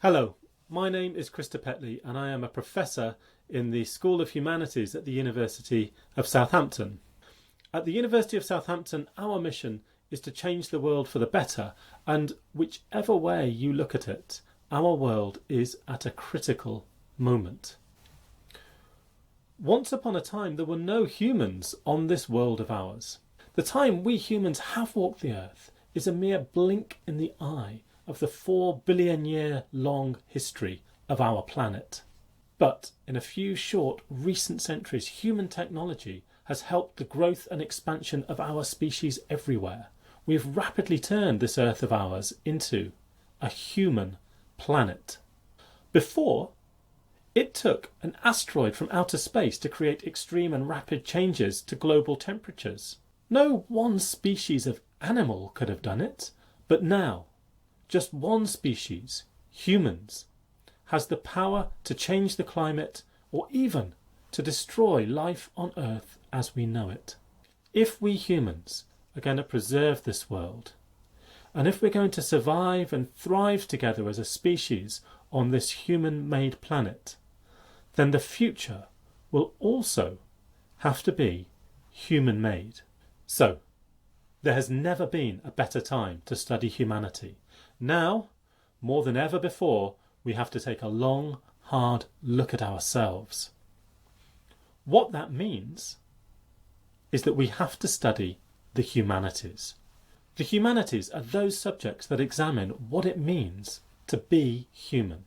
Hello, my name is Krista Petley and I am a professor in the School of Humanities at the University of Southampton. At the University of Southampton, our mission is to change the world for the better, and whichever way you look at it, our world is at a critical moment. Once upon a time, there were no humans on this world of ours. The time we humans have walked the earth is a mere blink in the eye of the 4 billion year long history of our planet. But in a few short recent centuries, human technology has helped the growth and expansion of our species everywhere. We have rapidly turned this earth of ours into a human planet. Before, it took an asteroid from outer space to create extreme and rapid changes to global temperatures. No one species of animal could have done it, but now just one species, humans, has the power to change the climate or even to destroy life on Earth as we know it. If we humans are going to preserve this world, and if we're going to survive and thrive together as a species on this human-made planet, then the future will also have to be human-made. So, there has never been a better time to study humanity. Now, more than ever before, we have to take a long, hard look at ourselves. What that means is that we have to study the humanities. The humanities are those subjects that examine what it means to be human.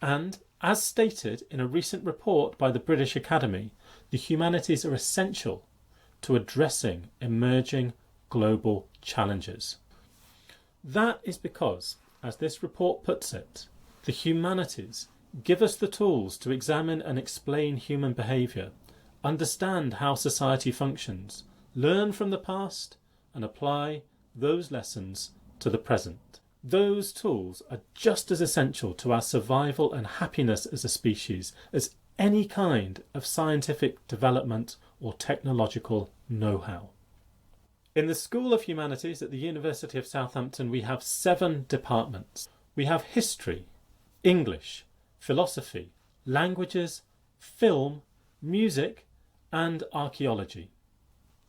And, as stated in a recent report by the British Academy, the humanities are essential to addressing emerging global challenges. That is because, as this report puts it, the humanities give us the tools to examine and explain human behaviour, understand how society functions, learn from the past, and apply those lessons to the present. Those tools are just as essential to our survival and happiness as a species as any kind of scientific development or technological know-how. In the School of Humanities at the University of Southampton, we have 7 departments. We have history, English, philosophy, languages, film, music, and archaeology.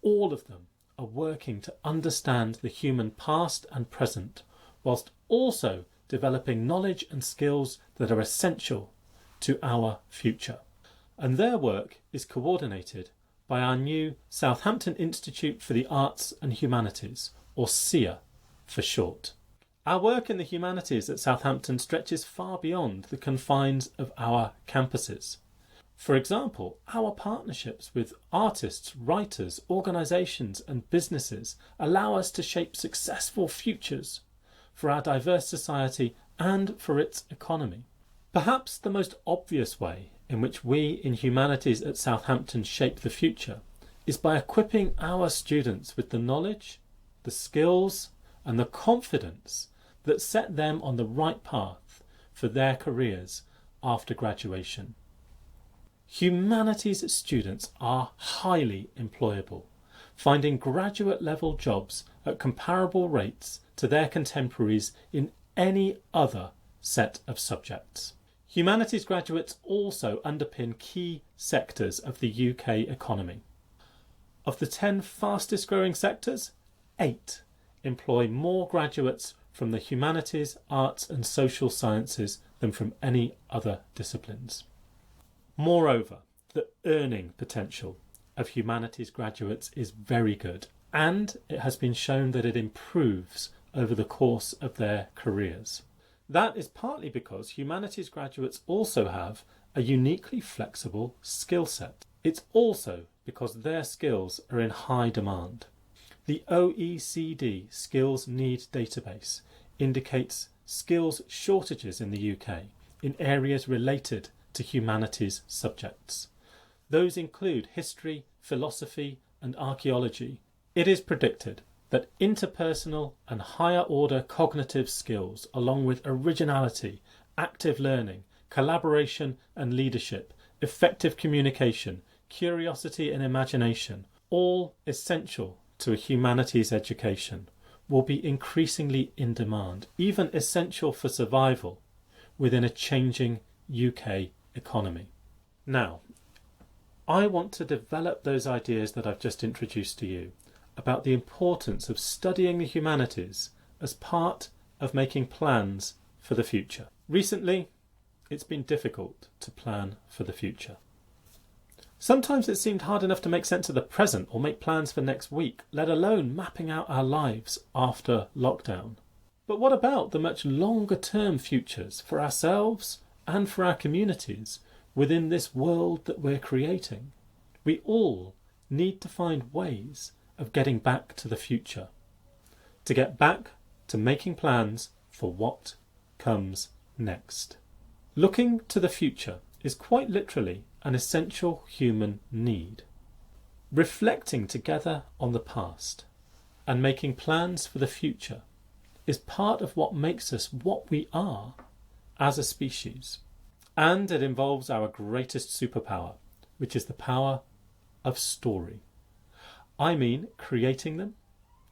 All of them are working to understand the human past and present, whilst also developing knowledge and skills that are essential to our future. And their work is coordinated by our new Southampton Institute for the Arts and Humanities, or SIA for short. Our work in the humanities at Southampton stretches far beyond the confines of our campuses. For example, our partnerships with artists, writers, organisations and businesses allow us to shape successful futures for our diverse society and for its economy. Perhaps the most obvious way in which we in humanities at Southampton shape the future is by equipping our students with the knowledge, the skills and the confidence that set them on the right path for their careers after graduation. Humanities students are highly employable, finding graduate level jobs at comparable rates to their contemporaries in any other set of subjects. Humanities graduates also underpin key sectors of the UK economy. Of the 10 fastest growing sectors, 8 employ more graduates from the humanities, arts and social sciences than from any other disciplines. Moreover, the earning potential of humanities graduates is very good, and it has been shown that it improves over the course of their careers. That is partly because humanities graduates also have a uniquely flexible skill set. It's also because their skills are in high demand. The OECD Skills Need Database indicates skills shortages in the UK in areas related to humanities subjects. Those include history, philosophy and archaeology. It is predicted that interpersonal and higher order cognitive skills, along with originality, active learning, collaboration and leadership, effective communication, curiosity and imagination, all essential to a humanities education, will be increasingly in demand, even essential for survival, within a changing UK economy. Now, I want to develop those ideas that I've just introduced to you about the importance of studying the humanities as part of making plans for the future. Recently, it's been difficult to plan for the future. Sometimes it seemed hard enough to make sense of the present or make plans for next week, let alone mapping out our lives after lockdown. But what about the much longer term futures for ourselves and for our communities within this world that we're creating? We all need to find ways of getting back to the future, to get back to making plans for what comes next. Looking to the future is quite literally an essential human need. Reflecting together on the past and making plans for the future is part of what makes us what we are as a species. And it involves our greatest superpower, which is the power of story. I mean creating them,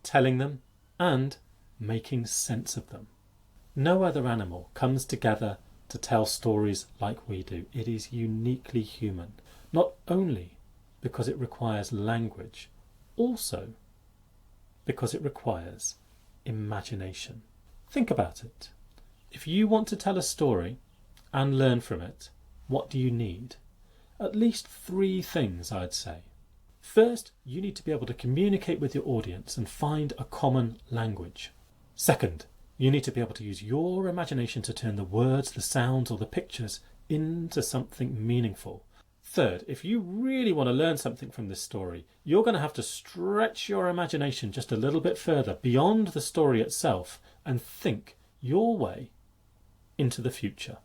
telling them, and making sense of them. No other animal comes together to tell stories like we do. It is uniquely human, not only because it requires language, also because it requires imagination. Think about it. If you want to tell a story and learn from it, what do you need? At least 3 things, I'd say. First, you need to be able to communicate with your audience and find a common language. Second, you need to be able to use your imagination to turn the words, the sounds, or the pictures into something meaningful. Third, if you really want to learn something from this story, you're going to have to stretch your imagination just a little bit further beyond the story itself and think your way into the future.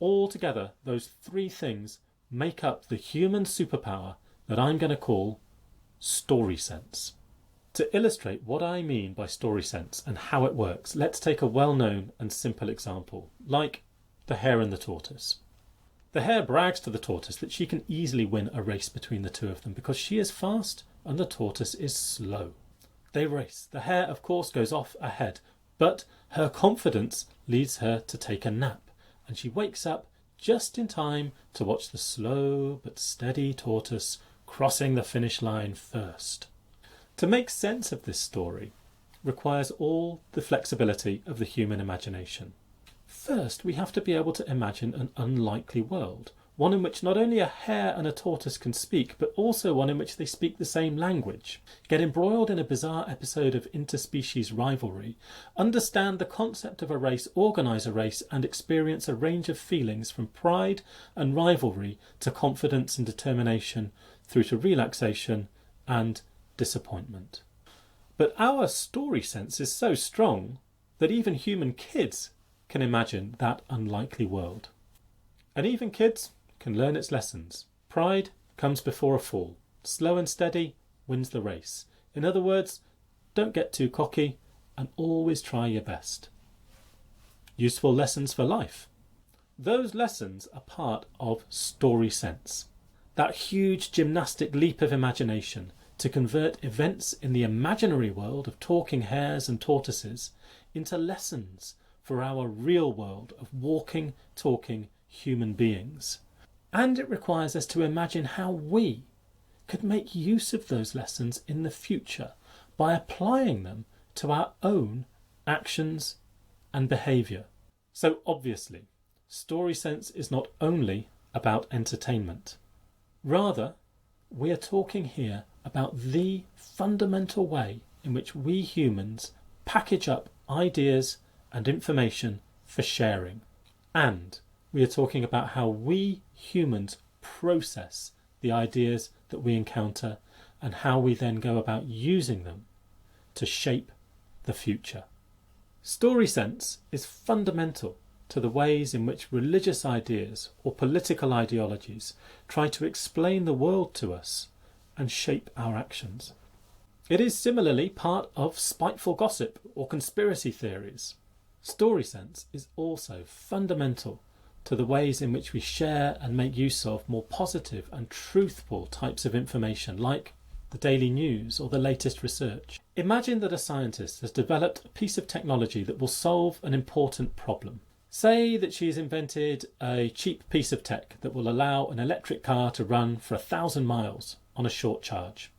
Altogether, those 3 things make up the human superpower that I'm going to call story sense. To illustrate what I mean by story sense and how it works, let's take a well-known and simple example, like the hare and the tortoise. The hare brags to the tortoise that she can easily win a race between the two of them because she is fast and the tortoise is slow. They race. The hare, of course, goes off ahead, but her confidence leads her to take a nap, and she wakes up just in time to watch the slow but steady tortoise crossing the finish line first. To make sense of this story requires all the flexibility of the human imagination. First, we have to be able to imagine an unlikely world, one in which not only a hare and a tortoise can speak, but also one in which they speak the same language, get embroiled in a bizarre episode of interspecies rivalry, understand the concept of a race, organise a race, and experience a range of feelings from pride and rivalry to confidence and determination, through to relaxation and disappointment. But our story sense is so strong that even human kids can imagine that unlikely world. And even kids can learn its lessons. Pride comes before a fall. Slow and steady wins the race. In other words, don't get too cocky and always try your best. Useful lessons for life. Those lessons are part of story sense. That huge gymnastic leap of imagination to convert events in the imaginary world of talking hares and tortoises into lessons for our real world of walking, talking human beings. And it requires us to imagine how we could make use of those lessons in the future by applying them to our own actions and behaviour. So obviously, story sense is not only about entertainment. Rather, we are talking here about the fundamental way in which we humans package up ideas and information for sharing. And we are talking about how we humans process the ideas that we encounter and how we then go about using them to shape the future. Story sense is fundamental to the ways in which religious ideas or political ideologies try to explain the world to us and shape our actions. It is similarly part of spiteful gossip or conspiracy theories. Story sense is also fundamental to the ways in which we share and make use of more positive and truthful types of information, like the daily news or the latest research. Imagine that a scientist has developed a piece of technology that will solve an important problem. Say that she's invented a cheap piece of tech that will allow an electric car to run for 1,000 miles on a short charge.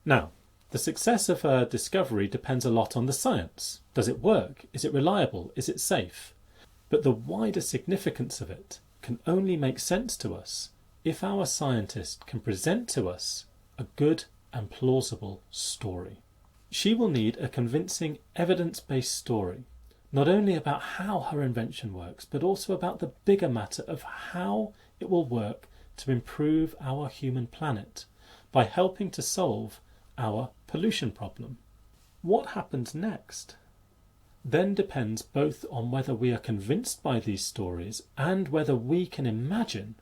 Now, the success of her discovery depends a lot on the science. Does it work? Is it reliable? Is it safe? But the wider significance of it can only make sense to us if our scientist can present to us a good and plausible story. She will need a convincing evidence-based story, not only about how her invention works, but also about the bigger matter of how it will work to improve our human planet by helping to solve our pollution problem. What happens next then depends both on whether we are convinced by these stories and whether we can imagine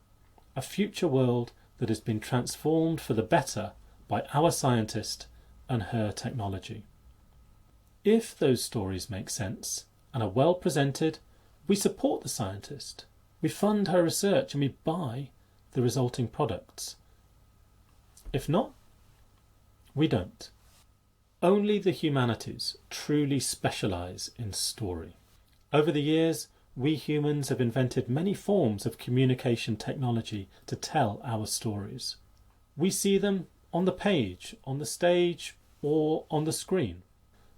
a future world that has been transformed for the better by our scientist and her technology. If those stories make sense and are well presented, we support the scientist, we fund her research and we buy the resulting products. If not, we don't. Only the humanities truly specialise in story. Over the years, we humans have invented many forms of communication technology to tell our stories. We see them on the page, on the stage, or on the screen.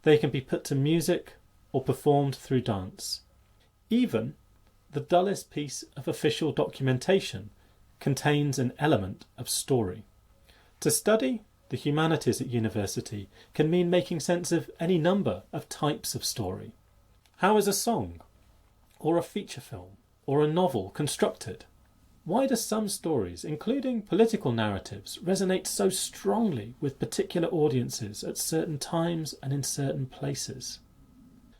They can be put to music or performed through dance. Even the dullest piece of official documentation contains an element of story. To study the humanities at university can mean making sense of any number of types of story. How is a song, or a feature film, or a novel constructed? Why do some stories, including political narratives, resonate so strongly with particular audiences at certain times and in certain places?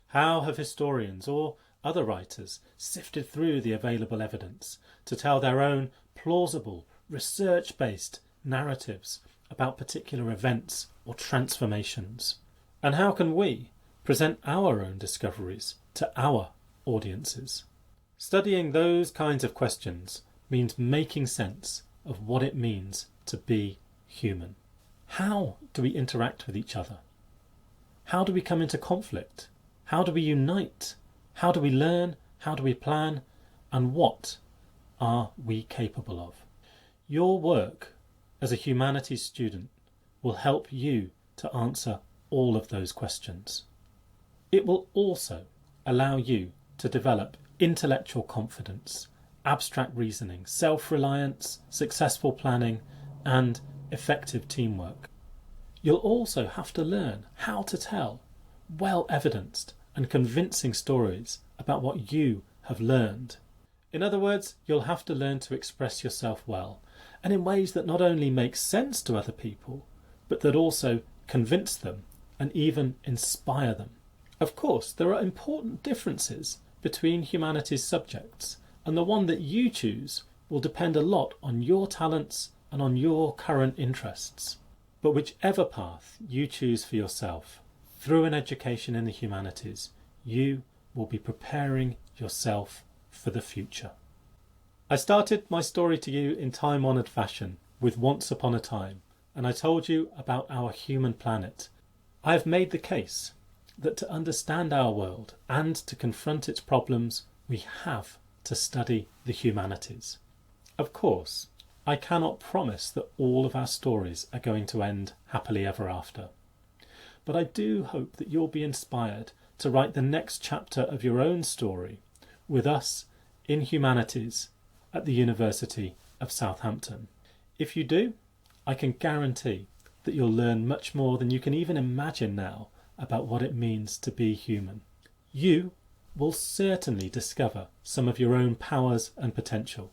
How have historians or other writers sifted through the available evidence to tell their own plausible, research-based narratives about particular events or transformations? And how can we present our own discoveries to our audiences? Studying those kinds of questions means making sense of what it means to be human. How do we interact with each other? How do we come into conflict? How do we unite? How do we learn? How do we plan? And what are we capable of? Your work as a humanities student will help you to answer all of those questions. It will also allow you to develop intellectual confidence, abstract reasoning, self-reliance, successful planning, and effective teamwork. You'll also have to learn how to tell well-evidenced and convincing stories about what you have learned. In other words, you'll have to learn to express yourself well, and in ways that not only make sense to other people, but that also convince them and even inspire them. Of course, there are important differences between humanities subjects, and the one that you choose will depend a lot on your talents and on your current interests. But whichever path you choose for yourself, through an education in the humanities, you will be preparing yourself for the future. I started my story to you in time-honoured fashion with Once Upon a Time, and I told you about our human planet. I have made the case that to understand our world and to confront its problems, we have to study the humanities. Of course, I cannot promise that all of our stories are going to end happily ever after. But I do hope that you'll be inspired to write the next chapter of your own story with us in humanities at the University of Southampton. If you do, I can guarantee that you'll learn much more than you can even imagine now about what it means to be human. You will certainly discover some of your own powers and potential.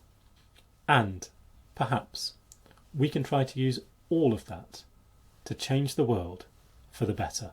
And perhaps we can try to use all of that to change the world for the better.